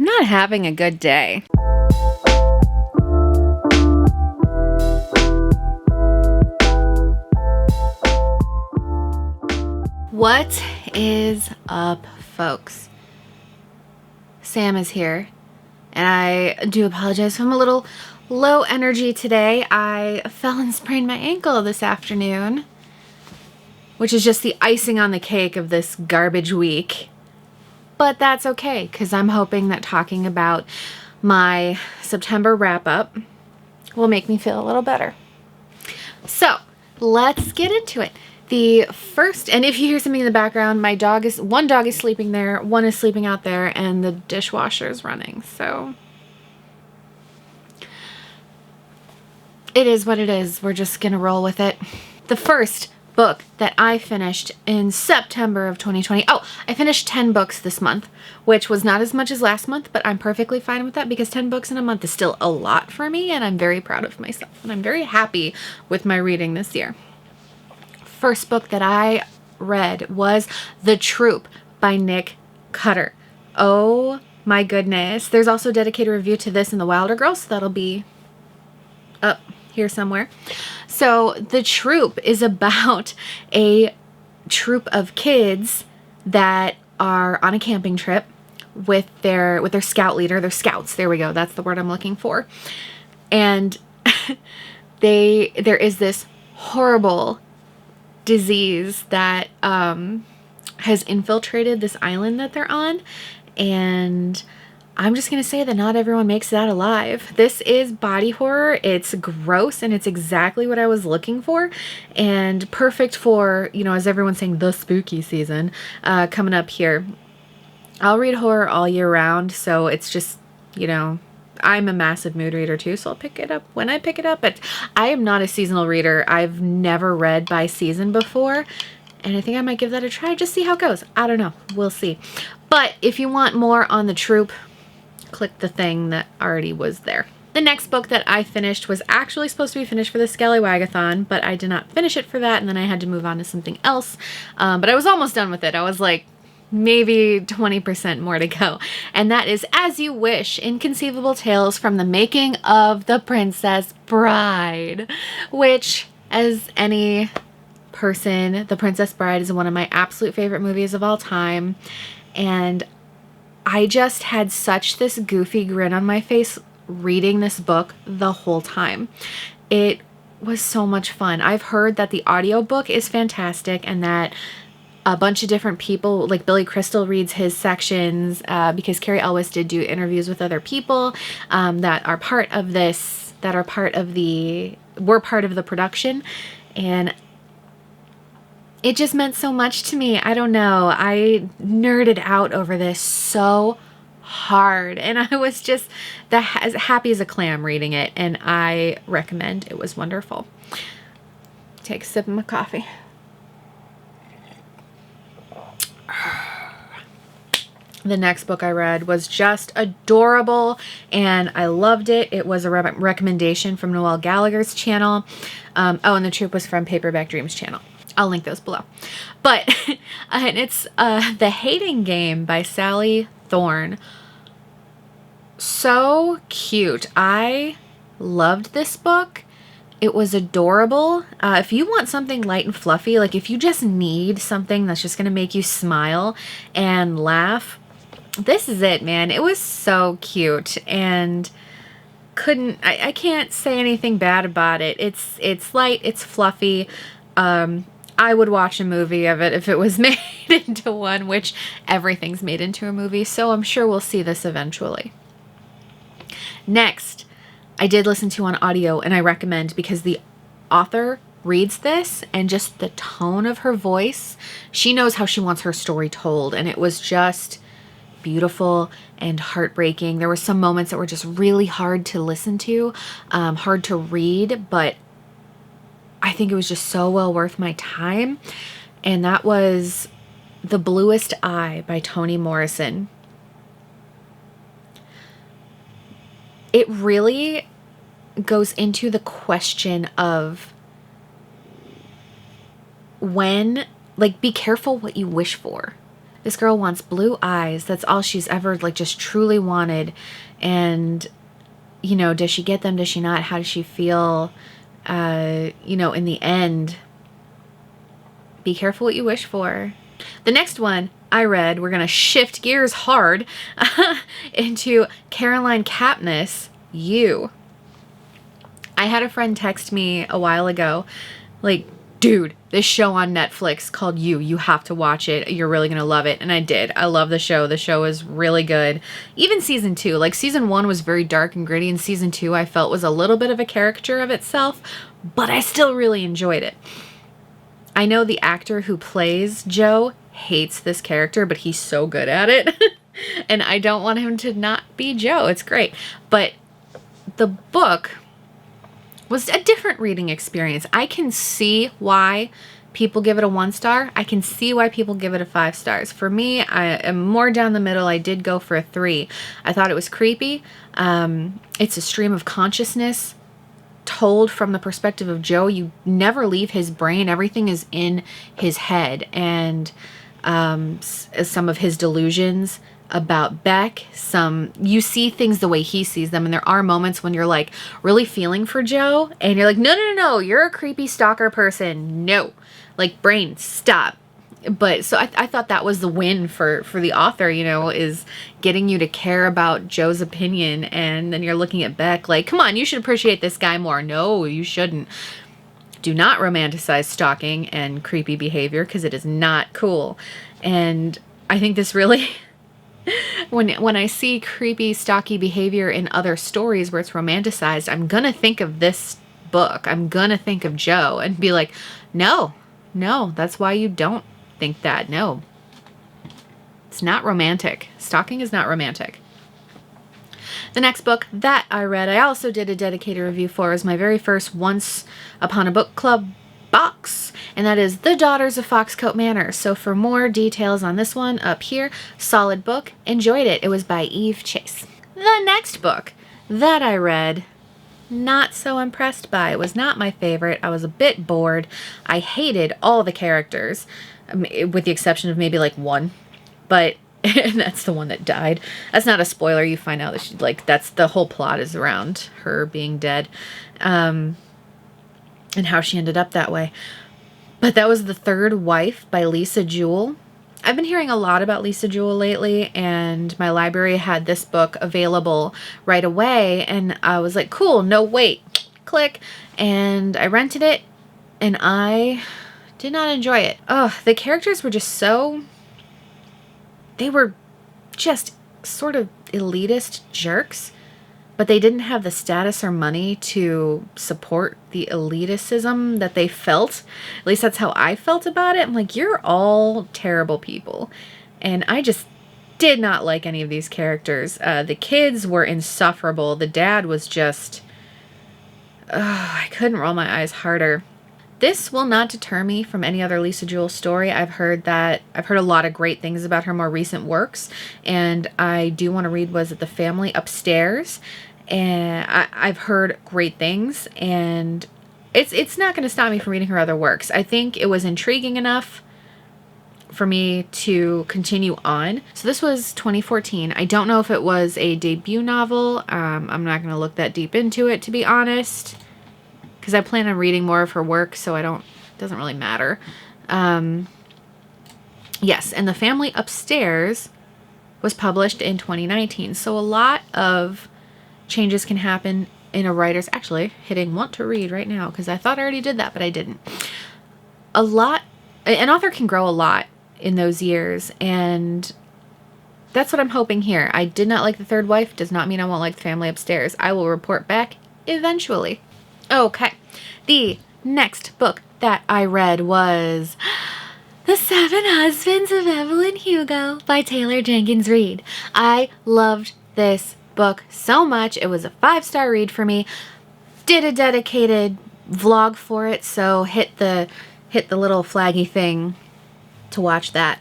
I'm not having a good day. What is up, folks? Sam is here, and I do apologize. I'm a little low energy today. I fell and sprained my ankle this afternoon, which is just the icing on the cake of this garbage week. But that's okay, because I'm hoping that talking about my September wrap-up will make me feel a little better. So, let's get into it. The first, and if you hear something in the background, one dog is sleeping there, one is sleeping out there, and the dishwasher is running. So, it is what it is. We're just gonna roll with it. The first book that I finished in September of 2020. Oh, I finished 10 books this month, which was not as much as last month, but I'm perfectly fine with that because 10 books in a month is still a lot for me, and I'm very proud of myself, and I'm very happy with my reading this year. First book that I read was The Troop by Nick Cutter. Oh my goodness. There's also a dedicated review to this in the Wilder Girls, so that'll be up here somewhere. So The Troop is about a troop of kids that are on a camping trip with their scout leader. They're scouts. There we go. That's the word I'm looking for. And there is this horrible disease that has infiltrated this island that they're on, and I'm just gonna say that not everyone makes it out alive. This is body horror. It's gross, and it's exactly what I was looking for, and perfect for, you know, as everyone's saying, the spooky season coming up here. I'll read horror all year round, so it's just, you know, I'm a massive mood reader too, so I'll pick it up when I pick it up, but I am not a seasonal reader. I've never read by season before, and I think I might give that a try, just see how it goes. I don't know. We'll see. But if you want more on The Troop, click the thing that already was there. The next book that I finished was actually supposed to be finished for the Scallywagathon, but I did not finish it for that, and then I had to move on to something else. But I was almost done with it. I was like, maybe 20% more to go. And that is As You Wish, Inconceivable Tales from the Making of the Princess Bride, which, as any person, The Princess Bride is one of my absolute favorite movies of all time. And I just had such this goofy grin on my face reading this book the whole time. It was so much fun. I've heard that the audiobook is fantastic and that a bunch of different people, like Billy Crystal reads his sections because Carrie Elwes did do interviews with other people that are part of this, were part of the production. And it just meant so much to me. I don't know. I nerded out over this so hard, and I was just as happy as a clam reading it, and I recommend. It was wonderful. Take a sip of my coffee. The next book I read was just adorable, and I loved it. It was a recommendation from Noelle Gallagher's channel. And The Troop was from Paperback Dreams channel. I'll link those below. But and it's The Hating Game by Sally Thorne. So cute. I loved this book. It was adorable. If you want something light and fluffy, like if you just need something that's just going to make you smile and laugh, this is it, man. It was so cute, and I can't say anything bad about it. It's light, it's fluffy. I would watch a movie of it if it was made into one, which everything's made into a movie, so I'm sure we'll see this eventually. Next, I did listen to on audio, and I recommend because the author reads this and just the tone of her voice, she knows how she wants her story told, and it was just beautiful and heartbreaking. There were some moments that were just really hard to listen to, hard to read, but I think it was just so well worth my time. And that was The Bluest Eye by Toni Morrison. It really goes into the question of when, like, be careful what you wish for. This girl wants blue eyes. That's all she's ever, like, just truly wanted. And, you know, does she get them? Does she not? How does she feel? You know, in the end, be careful what you wish for. The next one I read, we're going to shift gears hard into Caroline Kepnes, You. I had a friend text me a while ago, like, dude, this show on Netflix called You have to watch it. You're really going to love it. And I did. I love the show. The show is really good. Even season 2, like season 1 was very dark and gritty, and season 2 I felt was a little bit of a caricature of itself, but I still really enjoyed it. I know the actor who plays Joe hates this character, but he's so good at it. And I don't want him to not be Joe. It's great. But the book was a different reading experience. I can see why people give it a 1 star. I can see why people give it a 5 stars. For me, I am more down the middle. I did go for a 3. I thought it was creepy. It's a stream of consciousness told from the perspective of Joe. You never leave his brain. Everything is in his head. And some of his delusions about Beck, you see things the way he sees them, and there are moments when you're like really feeling for Joe, and you're like, no, you're a creepy stalker person. No, like, brain, stop. But so I thought that was the win for the author, you know, is getting you to care about Joe's opinion, and then you're looking at Beck like, come on, you should appreciate this guy more. No, you shouldn't. Do not romanticize stalking and creepy behavior, because it is not cool. And I think this really... When I see creepy, stalky behavior in other stories where it's romanticized, I'm going to think of this book. I'm going to think of Joe and be like, no, that's why you don't think that. No, it's not romantic. Stalking is not romantic. The next book that I read, I also did a dedicated review for, is my very first Once Upon a Book Club box, and that is The Daughters of Foxcote Manor. So for more details on this one, up here, solid book, enjoyed it. It was by Eve Chase. The next book that I read, not so impressed by. It was not my favorite. I was a bit bored. I hated all the characters, with the exception of maybe like one, but and that's the one that died. That's not a spoiler. You find out that she, like, that's the whole plot is around her being dead. And how she ended up that way. But that was The Third Wife by Lisa Jewell. I've been hearing a lot about Lisa Jewell lately, and my library had this book available right away, and I was like, cool, no wait, click, and I rented it, and I did not enjoy it. Oh, the characters were just they were just sort of elitist jerks, but they didn't have the status or money to support the elitism that they felt. At least that's how I felt about it. I'm like, you're all terrible people. And I just did not like any of these characters. The kids were insufferable. The dad was just... I couldn't roll my eyes harder. This will not deter me from any other Lisa Jewell story. I've heard a lot of great things about her more recent works, and I do want to read Was It the Family Upstairs? And I've heard great things, and it's not going to stop me from reading her other works. I think it was intriguing enough for me to continue on. So this was 2014. I don't know if it was a debut novel. I'm not going to look that deep into it, to be honest, because I plan on reading more of her work, so it doesn't really matter. Yes, and The Family Upstairs was published in 2019. So a lot of changes can happen in a writer's... Actually, hitting want to read right now, because I thought I already did that, but I didn't. An author can grow a lot in those years, and that's what I'm hoping here. I did not like The Third Wife, does not mean I won't like The Family Upstairs. I will report back eventually. Okay, the next book that I read was The Seven Husbands of Evelyn Hugo by Taylor Jenkins Reid. I loved this book so much. It was a 5-star read for me. Did a dedicated vlog for it, so hit the little flaggy thing to watch that.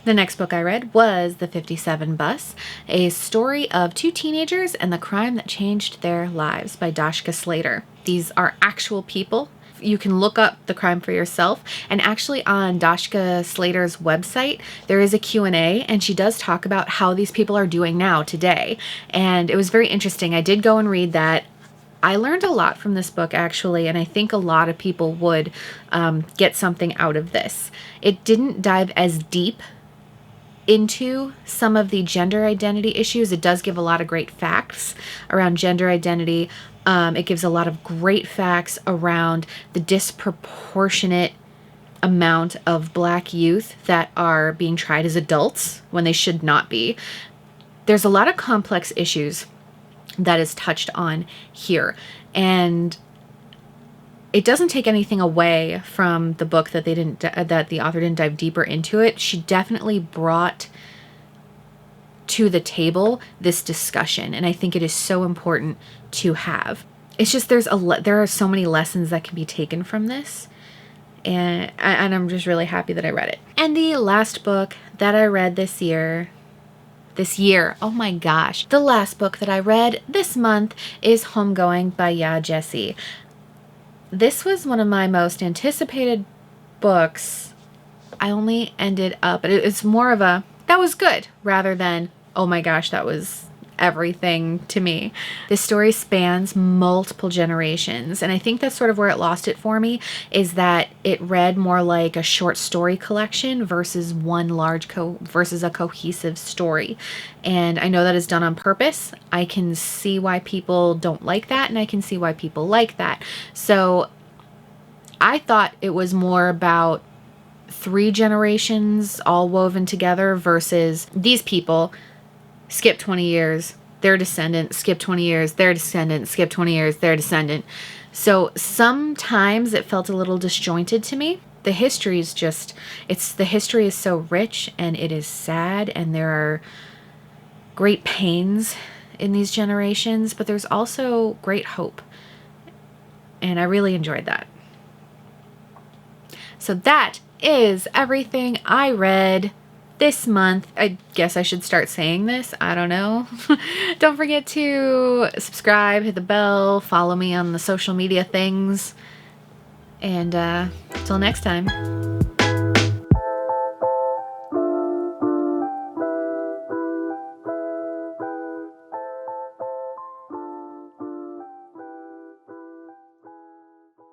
The next book I read was The 57 Bus, a story of 2 teenagers and the crime that changed their lives by Dashka Slater. These are actual people You can look up the crime for yourself. And actually on Dashka Slater's website, there is a Q&A, and she does talk about how these people are doing now today. And it was very interesting. I did go and read that. I learned a lot from this book, actually, and I think a lot of people would get something out of this. It didn't dive as deep into some of the gender identity issues. It does give a lot of great facts around gender identity. It gives a lot of great facts around the disproportionate amount of Black youth that are being tried as adults when they should not be. There's a lot of complex issues that is touched on here, and it doesn't take anything away from the book that that the author didn't dive deeper into it. She definitely brought to the table this discussion, and I think it is so important to have. It's just there are so many lessons that can be taken from this, and I'm just really happy that I read it. And the last book that I read this year, oh my gosh, the last book that I read this month is Homegoing by Ya Jessie. This was one of my most anticipated books. I only ended up, it's more of a, that was good, rather than, oh my gosh, that was everything to me. This story spans multiple generations, and I think that's sort of where it lost it for me, is that it read more like a short story collection versus one large versus a cohesive story. And I know that is done on purpose. I can see why people don't like that, and I can see why people like that. So I thought it was more about 3 generations all woven together versus these people skip 20 years, their descendant, skip 20 years, their descendant, skip 20 years, their descendant. So sometimes it felt a little disjointed to me. The history is the history is so rich, and it is sad, and there are great pains in these generations, but there's also great hope. And I really enjoyed that. So that is everything I read this month. I guess I should start saying this. I don't know. Don't forget to subscribe, hit the bell, follow me on the social media things. And till next time.